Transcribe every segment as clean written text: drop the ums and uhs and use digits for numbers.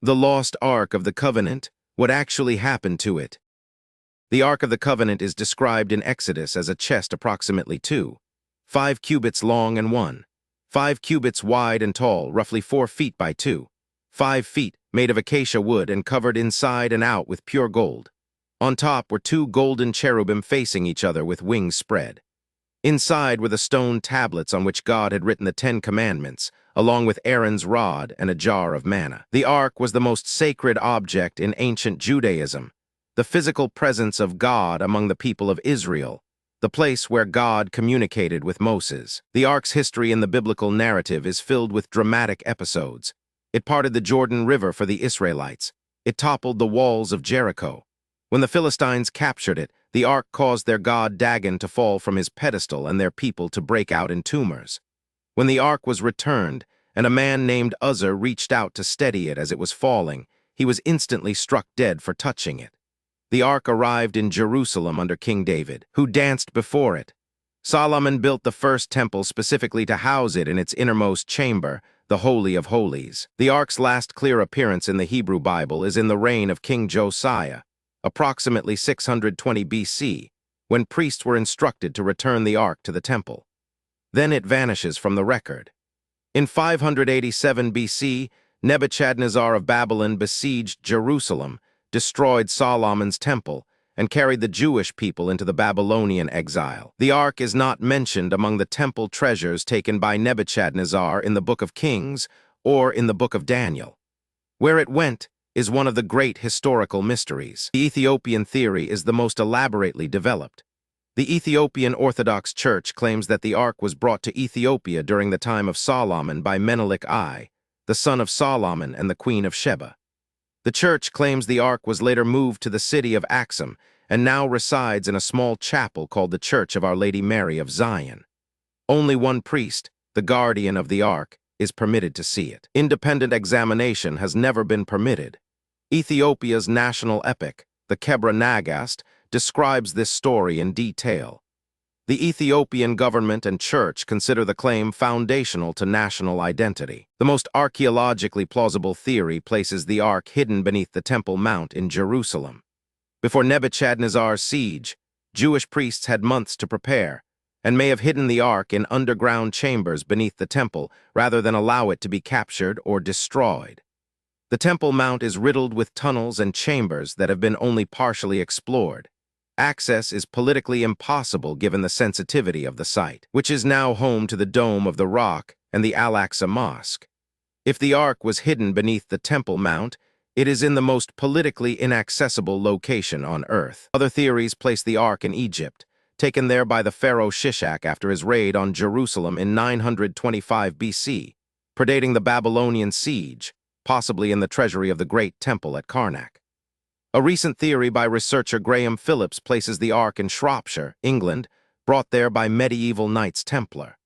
The lost Ark of the Covenant, what actually happened to it? The Ark of the Covenant is described in Exodus as a chest approximately 5 cubits long and 5 cubits wide and tall, roughly 4 feet by 5 feet, made of acacia wood and covered inside and out with pure gold. On top were 2 golden cherubim facing each other with wings spread. Inside were the stone tablets on which God had written the 10 Commandments, along with Aaron's rod and a jar of manna. The Ark was the most sacred object in ancient Judaism, the physical presence of God among the people of Israel, the place where God communicated with Moses. The Ark's history in the biblical narrative is filled with dramatic episodes. It parted the Jordan River for the Israelites. It toppled the walls of Jericho. When the Philistines captured it, the Ark caused their god Dagon to fall from his pedestal and their people to break out in tumors. When the Ark was returned, and a man named Uzzah reached out to steady it as it was falling, he was instantly struck dead for touching it. The Ark arrived in Jerusalem under King David, who danced before it. Solomon built the first temple specifically to house it in its innermost chamber, the Holy of Holies. The Ark's last clear appearance in the Hebrew Bible is in the reign of King Josiah, approximately 620 BC, when priests were instructed to return the Ark to the temple. Then it vanishes from the record. In 587 BC, Nebuchadnezzar of Babylon besieged Jerusalem, destroyed Solomon's temple, and carried the Jewish people into the Babylonian exile. The Ark is not mentioned among the temple treasures taken by Nebuchadnezzar in the Book of Kings or in the Book of Daniel. Where it went is one of the great historical mysteries. The Ethiopian theory is the most elaborately developed. The Ethiopian Orthodox Church claims that the Ark was brought to Ethiopia during the time of Solomon by Menelik I, the son of Solomon and the Queen of Sheba. The church claims the Ark was later moved to the city of Aksum and now resides in a small chapel called the Church of Our Lady Mary of Zion. Only one priest, the guardian of the Ark, is permitted to see it. Independent examination has never been permitted. Ethiopia's national epic, the Kebra Nagast, describes this story in detail. The Ethiopian government and church consider the claim foundational to national identity. The most archaeologically plausible theory places the Ark hidden beneath the Temple Mount in Jerusalem. Before Nebuchadnezzar's siege, Jewish priests had months to prepare, and may have hidden the Ark in underground chambers beneath the temple rather than allow it to be captured or destroyed. The Temple Mount is riddled with tunnels and chambers that have been only partially explored. Access is politically impossible given the sensitivity of the site, which is now home to the Dome of the Rock and the Al-Aqsa Mosque. If the Ark was hidden beneath the Temple Mount, it is in the most politically inaccessible location on Earth. Other theories place the Ark in Egypt, taken there by the pharaoh Shishak after his raid on Jerusalem in 925 BC, predating the Babylonian siege, possibly in the treasury of the Great Temple at Karnak. A recent theory by researcher Graham Phillips places the Ark in Shropshire, England, brought there by medieval Knights Templar.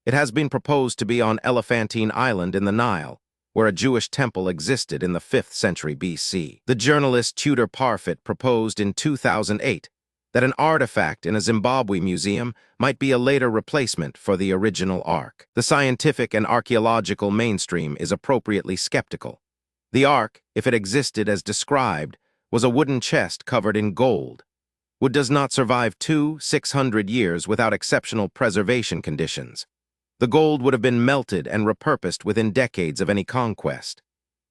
It has been proposed to be on Elephantine Island in the Nile, where a Jewish temple existed in the 5th century BC. The journalist Tudor Parfitt proposed in 2008 that an artifact in a Zimbabwe museum might be a later replacement for the original Ark. The scientific and archaeological mainstream is appropriately skeptical. The Ark, if it existed as described, was a wooden chest covered in gold. Wood does not survive 600 years without exceptional preservation conditions. The gold would have been melted and repurposed within decades of any conquest.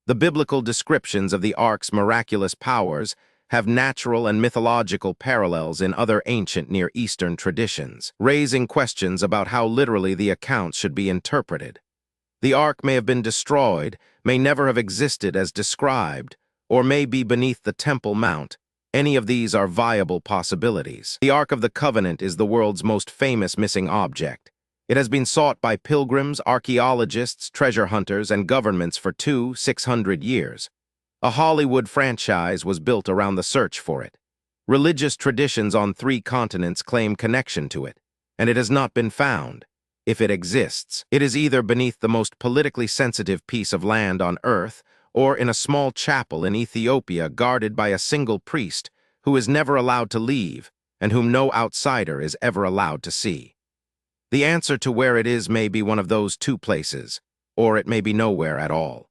The biblical descriptions of the Ark's miraculous powers have natural and mythological parallels in other ancient Near Eastern traditions, raising questions about how literally the accounts should be interpreted. The Ark may have been destroyed, may never have existed as described, or may be beneath the Temple Mount. Any of these are viable possibilities. The Ark of the Covenant is the world's most famous missing object. It has been sought by pilgrims, archaeologists, treasure hunters, and governments for 600 years. A Hollywood franchise was built around the search for it. Religious traditions on 3 continents claim connection to it, and it has not been found. If it exists, it is either beneath the most politically sensitive piece of land on Earth, or in a small chapel in Ethiopia guarded by a single priest who is never allowed to leave and whom no outsider is ever allowed to see. The answer to where it is may be one of those 2 places, or it may be nowhere at all.